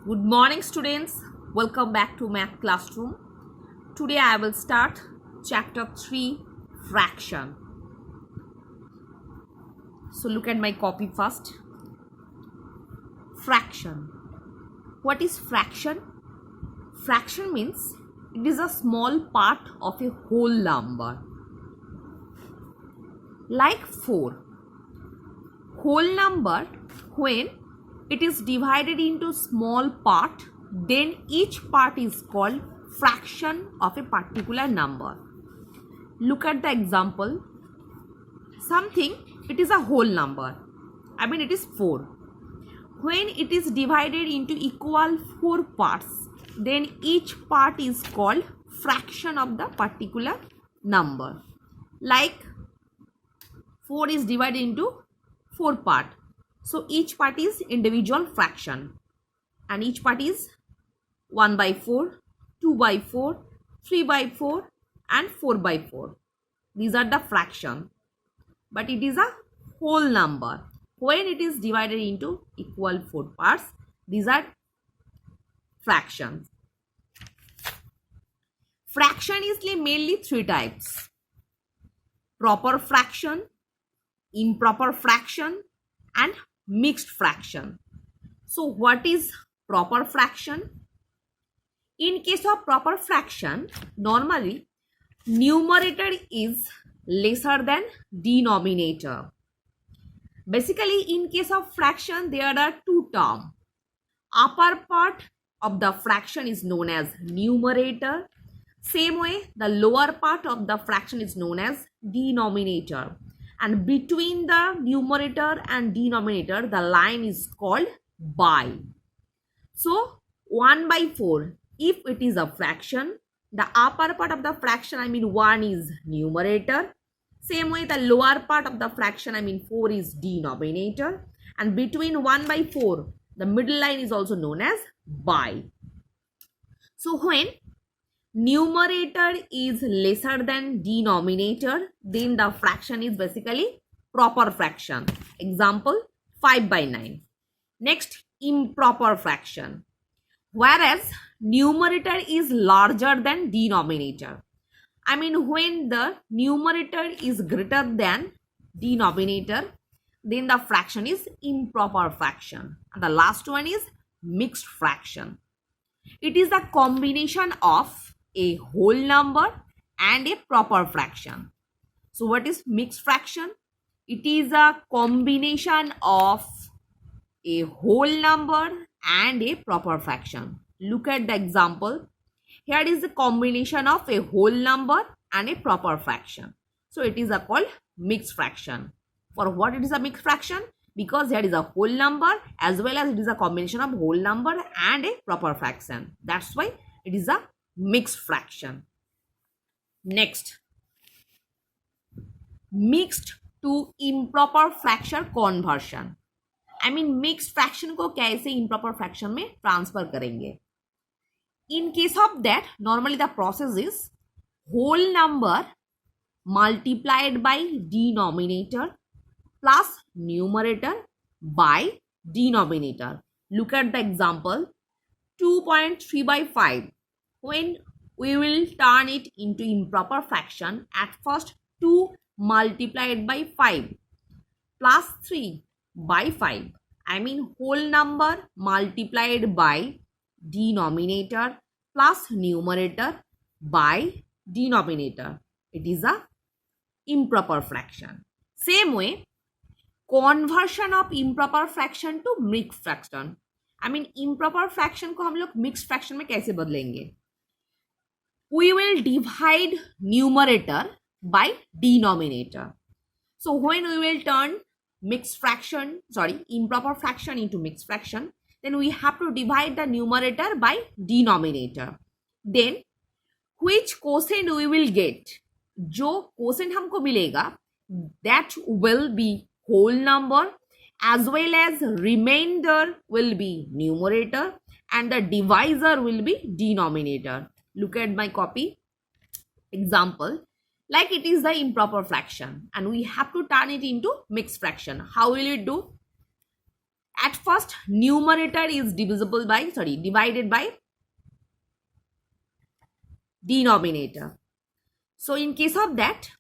Good morning, students. Welcome back to Math Classroom. Today I will start chapter 3, fraction. So look at my copy first. Fraction. What is fraction? Fraction means it is a small part of a whole number. Like 4. Whole number, when it is divided into small part, then each part is called fraction of a particular number. Look at the example. Something, it is a whole number. It is 4. When it is divided into equal 4 parts, then each part is called fraction of the particular number. Like 4 is divided into 4 parts. So each part is individual fraction, and each part is 1 by 4, 2 by 4, 3 by 4 and 4 by 4. These are the fraction, but it is a whole number. When it is divided into equal 4 parts, these are fractions. Fraction is mainly 3 types: proper fraction, improper fraction and mixed fraction. So what is proper fraction? In case of proper fraction, normally numerator is lesser than denominator. Basically, in case of fraction, there are 2 terms. Upper part of the fraction is known as numerator. Same way, the lower part of the fraction is known as denominator. And between the numerator and denominator, the line is called by. So 1 by 4, if it is a fraction, the upper part of the fraction, 1 is numerator. Same way, the lower part of the fraction, 4 is denominator. And between 1 by 4, the middle line is also known as by. So when numerator is lesser than denominator, then the fraction is basically proper fraction. Example, 5 by 9. Next, improper fraction. Whereas numerator is larger than denominator. When the numerator is greater than denominator, then the fraction is improper fraction. And the last one is mixed fraction. It is a combination of a whole number and a proper fraction. So what is mixed fraction? It is a combination of a whole number and a proper fraction. Look at the example. Here is the combination of a whole number and a proper fraction. So it is called mixed fraction. For what it is a mixed fraction? Because here is a whole number as well as it is a combination of whole number and a proper fraction. That's why it is a mixed fraction. Next, mixed to improper fraction conversion. Mixed fraction को कैसे improper fraction में transfer करेंगे? In case of that, normally the process is whole number multiplied by denominator plus numerator by denominator. Look at the example, 2.3 by 5. When we will turn it into improper fraction, at first 2 multiplied by 5 plus 3 by 5. Whole number multiplied by denominator plus numerator by denominator. It is a improper fraction. Same way, conversion of improper fraction to mixed fraction. Improper fraction को हम लोग mixed fraction में कैसे बदलेंगे? We will divide numerator by denominator. So when we will turn improper fraction into mixed fraction, then we have to divide the numerator by denominator. Then which quotient we will get? जो quotient हमको मिलेगा, that will be whole number as well as remainder will be numerator and the divisor will be denominator. Look at my copy. Example, like it is the improper fraction and we have to turn it into mixed fraction. How will it do? At first, numerator is divided by denominator. So in case of that,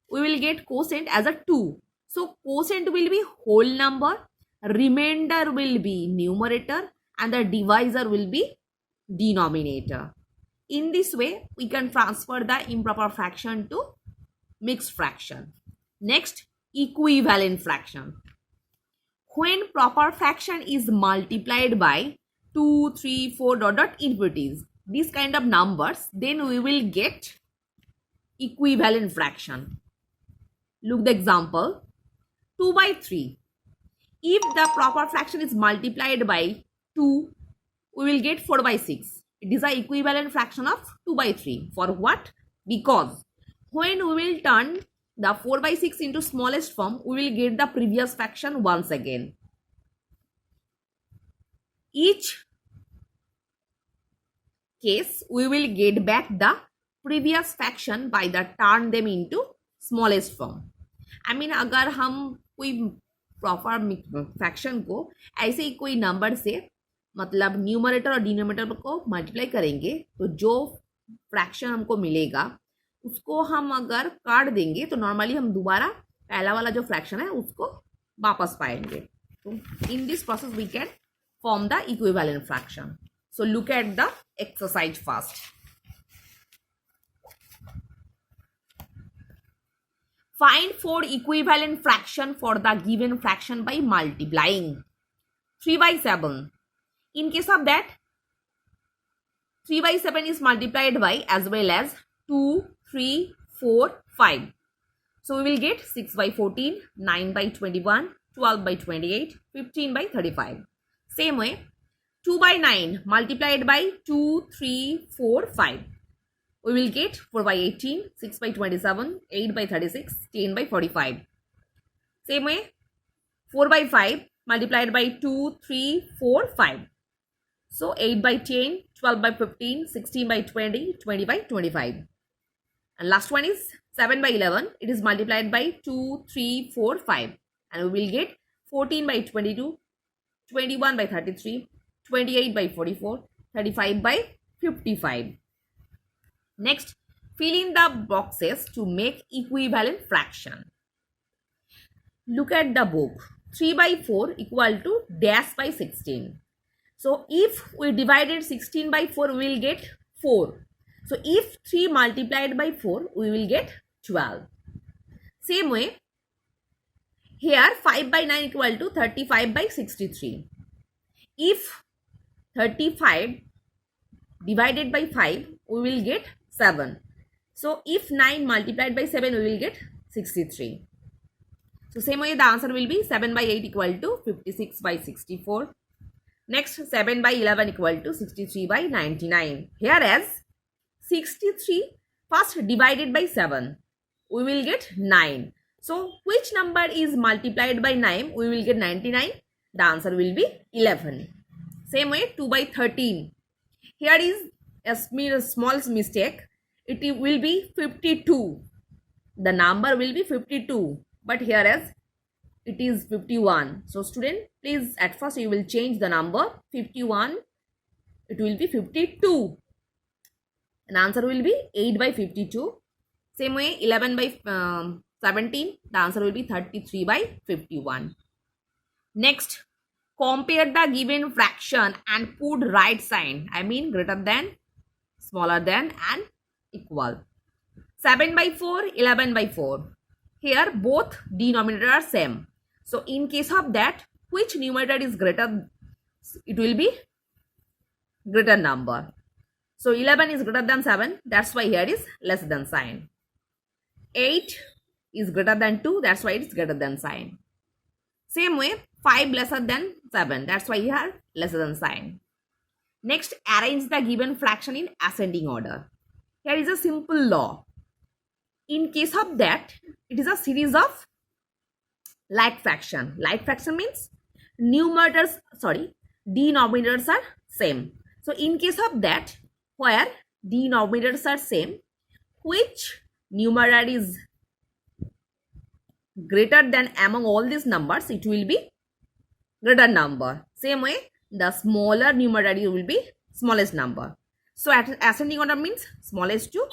we will get quotient as a 2. So quotient will be whole number, remainder will be numerator, and the divisor will be denominator. In this way, we can transfer the improper fraction to mixed fraction. Next, equivalent fraction. When proper fraction is multiplied by 2, 3, 4 infinities, these kind of numbers, then we will get equivalent fraction. Look the example. 2 by 3. If the proper fraction is multiplied by 2, we will get 4 by 6. It is the equivalent fraction of 2 by 3. For what? Because when we will turn the 4 by 6 into smallest form, we will get the previous fraction once again. Each case, we will get back the previous fraction by the turn them into smallest form. I mean, अगर हम कोई proper fraction को ऐसे ही कोई number से मतलब numerator और denominator को मल्टीप्लाई करेंगे तो जो फ्रैक्शन हमको मिलेगा उसको हम अगर काट देंगे तो नॉर्मली हम दोबारा पहला वाला जो फ्रैक्शन है उसको वापस पाएंगे. तो in this process we can form the equivalent fraction. So look at the exercise first. Find 4 equivalent fraction for the given fraction by multiplying 3 by 7. In case of that, 3 by 7 is multiplied by as well as 2, 3, 4, 5. So we will get 6 by 14, 9 by 21, 12 by 28, 15 by 35. Same way, 2 by 9 multiplied by 2, 3, 4, 5. We will get 4 by 18, 6 by 27, 8 by 36, 10 by 45. Same way, 4 by 5 multiplied by 2, 3, 4, 5. So 8 by 10, 12 by 15, 16 by 20, 20 by 25. And last one is 7 by 11. It is multiplied by 2, 3, 4, 5. And we will get 14 by 22, 21 by 33, 28 by 44, 35 by 55. Next, fill in the boxes to make equivalent fraction. Look at the book. 3 by 4 equal to dash by 16. So if we divided 16 by 4, we will get 4. So if 3 multiplied by 4, we will get 12. Same way, here 5 by 9 equal to 35 by 63. If 35 divided by 5, we will get 7. So if 9 multiplied by 7, we will get 63. So same way the answer will be 7 by 8 equal to 56 by 64. Next, 7 by 11 equal to 63 by 99. Here as 63 first divided by 7, we will get 9. So which number is multiplied by 9? We will get 99. The answer will be 11. Same way, 2 by 13. Here is a small mistake. It will be 52. The number will be 52, but here as it is 51. So student, please at first you will change the number 51. It will be 52. And answer will be 8 by 52. Same way, 11 by 17. The answer will be 33 by 51. Next, compare the given fraction and put right sign. I mean greater than, smaller than and equal. 7 by 4, 11 by 4. Here both denominator are same. So in case of that, which numerator is greater? It will be greater number. So 11 is greater than 7. That's why here is less than sign. 8 is greater than 2. That's why it is greater than sign. Same way, 5 lesser than 7. That's why here lesser than sign. Next, arrange the given fraction in ascending order. Here is a simple law. In case of that, it is a series of like fraction. Like fraction means denominators are same. So in case of that, where denominators are same, which numerator is greater than among all these numbers, it will be greater number. Same way, the smaller numerator will be smallest number. So at ascending order means smallest to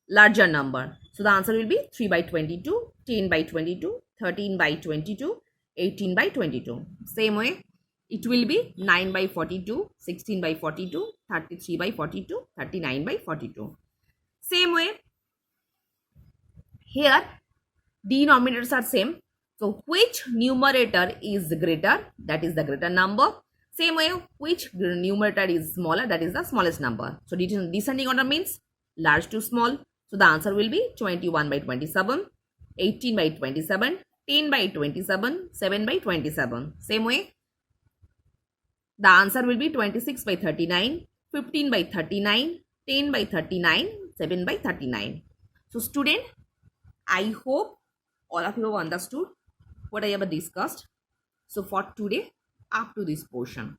larger number. So the answer will be 3 by 22, 10 by 22, 13 by 22, 18 by 22. Same way, it will be 9 by 42, 16 by 42, 33 by 42, 39 by 42. Same way, here denominators are same. So which numerator is greater? That is the greater number. Same way, which numerator is smaller? That is the smallest number. So descending order means large to small. So the answer will be 21 by 27, 18 by 27, 10 by 27, 7 by 27. Same way, the answer will be 26 by 39, 15 by 39, 10 by 39, 7 by 39. So student, I hope all of you have understood what I have discussed. So for today, up to this portion.